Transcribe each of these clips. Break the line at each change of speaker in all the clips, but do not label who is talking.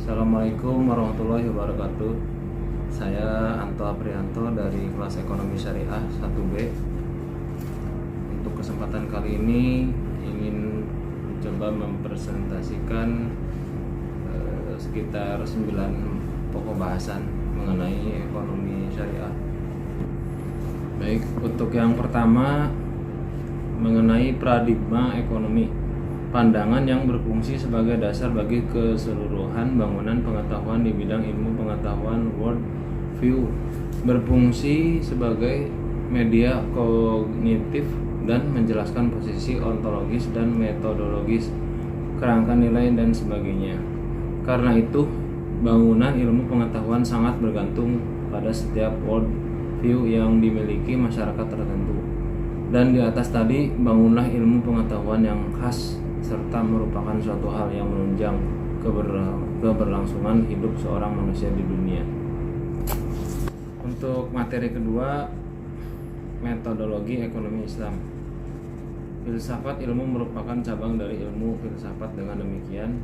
Assalamualaikum warahmatullahi wabarakatuh. Saya Anto Aprianto dari kelas Ekonomi Syariah 1B. Untuk kesempatan kali ini ingin mencoba mempresentasikan sekitar 9 pokok bahasan mengenai ekonomi syariah. Baik, untuk yang pertama mengenai paradigma ekonomi. Pandangan yang berfungsi sebagai dasar bagi keseluruhan bangunan pengetahuan di bidang ilmu pengetahuan world view, berfungsi sebagai media kognitif dan menjelaskan posisi ontologis dan metodologis, kerangka nilai dan sebagainya. Karena itu, bangunan ilmu pengetahuan sangat bergantung pada setiap world view yang dimiliki masyarakat tertentu. Dan di atas tadi, bangunlah ilmu pengetahuan yang khas serta merupakan suatu hal yang menunjang keberlangsungan hidup seorang manusia di dunia. Untuk materi kedua, metodologi ekonomi Islam. Filsafat ilmu merupakan cabang dari ilmu filsafat. Dengan demikian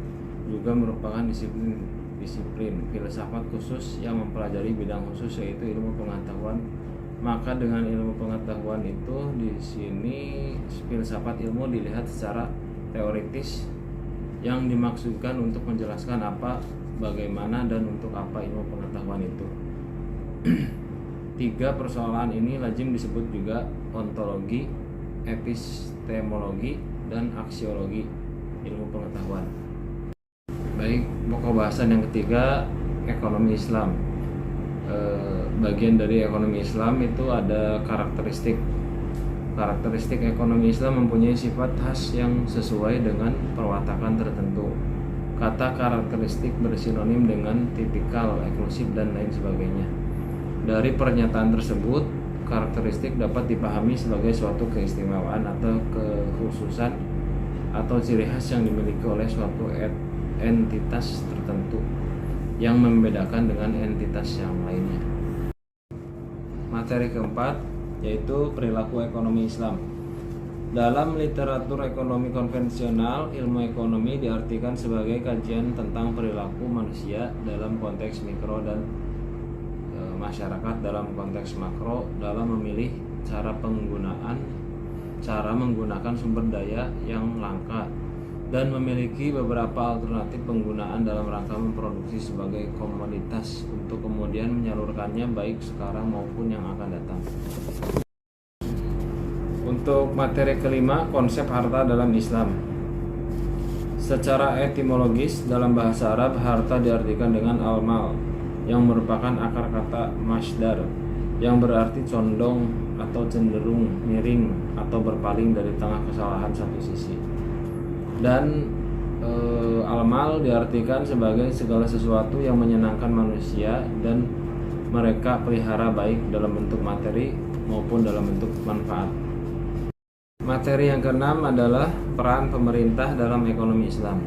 juga merupakan disiplin filsafat khusus yang mempelajari bidang khusus, yaitu ilmu pengetahuan. Maka dengan ilmu pengetahuan itu di sini filsafat ilmu dilihat secara teoritis yang dimaksudkan untuk menjelaskan apa, bagaimana, dan untuk apa ilmu pengetahuan itu. Tiga persoalan ini lazim disebut juga ontologi, epistemologi, dan aksiologi ilmu pengetahuan. Baik, pokok bahasan yang ketiga, ekonomi Islam. Bagian dari ekonomi Islam itu ada karakteristik ekonomi Islam mempunyai sifat khas yang sesuai dengan perwatakan tertentu. Kata karakteristik bersinonim dengan tipikal, eksklusif, dan lain sebagainya. Dari pernyataan tersebut, karakteristik dapat dipahami sebagai suatu keistimewaan atau kekhususan atau ciri khas yang dimiliki oleh suatu entitas tertentu yang membedakan dengan entitas yang lainnya. Materi keempat yaitu perilaku ekonomi Islam. Dalam literatur ekonomi konvensional, ilmu ekonomi diartikan sebagai kajian tentang perilaku manusia dalam konteks mikro dan masyarakat dalam konteks makro dalam memilih cara menggunakan sumber daya yang langka dan memiliki beberapa alternatif penggunaan dalam rangka memproduksi sebagai komoditas untuk kemudian menyalurkannya baik sekarang maupun yang akan datang. Untuk materi kelima, konsep harta dalam Islam. Secara etimologis, dalam bahasa Arab, harta diartikan dengan al-mal, yang merupakan akar kata masdar, yang berarti condong atau cenderung, miring, atau berpaling dari tengah kesalahan satu sisi. Dan al-mal diartikan sebagai segala sesuatu yang menyenangkan manusia dan mereka pelihara baik dalam bentuk materi maupun dalam bentuk manfaat. Materi yang keenam adalah peran pemerintah dalam ekonomi Islam.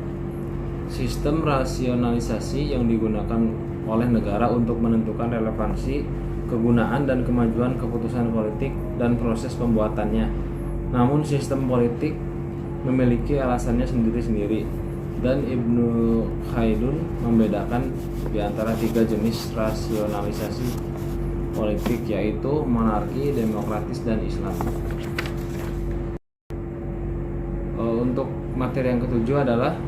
Sistem rasionalisasi yang digunakan oleh negara untuk menentukan relevansi, kegunaan, dan kemajuan keputusan politik dan proses pembuatannya. Namun sistem politik memiliki alasannya sendiri-sendiri, dan Ibnu Khaldun membedakan di antara tiga jenis rasionalisasi politik, yaitu monarki, demokratis, dan Islam. Untuk materi yang ketujuh adalah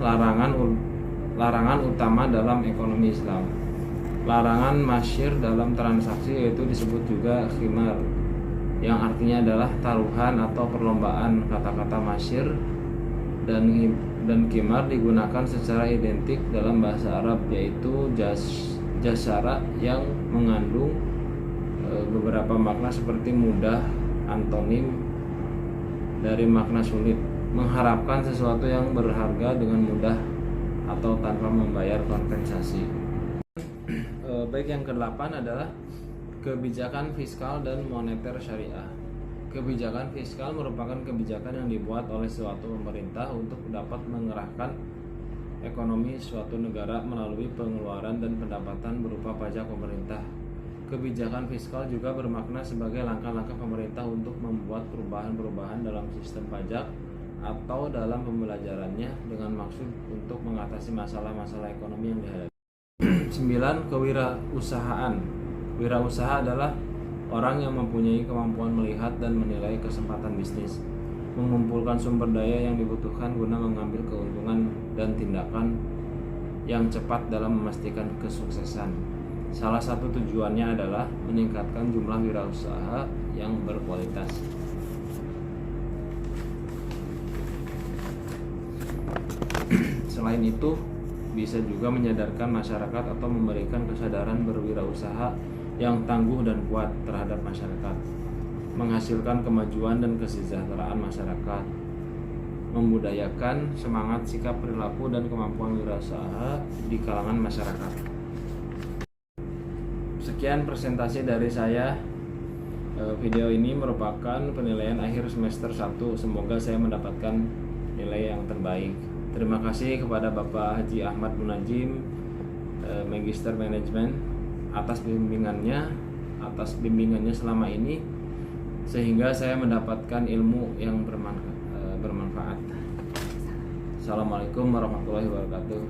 larangan utama dalam ekonomi Islam. Larangan masyir dalam transaksi, yaitu disebut juga khimar, yang artinya adalah taruhan atau perlombaan. Kata-kata masyir dan khimar digunakan secara identik dalam bahasa Arab, yaitu jasara, yang mengandung beberapa makna seperti mudah, antonim dari makna sulit, mengharapkan sesuatu yang berharga dengan mudah atau tanpa membayar kompensasi. Baik, yang ke-8 adalah kebijakan fiskal dan moneter syariah. Kebijakan fiskal merupakan kebijakan yang dibuat oleh suatu pemerintah untuk dapat mengerahkan ekonomi suatu negara melalui pengeluaran dan pendapatan berupa pajak pemerintah. Kebijakan fiskal juga bermakna sebagai langkah-langkah pemerintah untuk membuat perubahan-perubahan dalam sistem pajak atau dalam pembelajarannya dengan maksud untuk mengatasi masalah-masalah ekonomi yang dihadapi. 9. Kewirausahaan. Wirausaha adalah orang yang mempunyai kemampuan melihat dan menilai kesempatan bisnis, mengumpulkan sumber daya yang dibutuhkan guna mengambil keuntungan dan tindakan yang cepat dalam memastikan kesuksesan. Salah satu tujuannya adalah meningkatkan jumlah wirausaha yang berkualitas. Selain itu, bisa juga menyadarkan masyarakat atau memberikan kesadaran berwirausaha yang tangguh dan kuat terhadap masyarakat, menghasilkan kemajuan dan kesejahteraan masyarakat, membudayakan semangat, sikap, perilaku, dan kemampuan wirausaha di kalangan masyarakat. Sekian presentasi dari saya. Video ini merupakan penilaian akhir semester 1. Semoga saya mendapatkan nilai yang terbaik. Terima kasih kepada Bapak Haji Ahmad Munajim, Magister Manajemen, atas bimbingannya selama ini, sehingga saya mendapatkan ilmu yang bermanfaat. Assalamualaikum warahmatullahi wabarakatuh.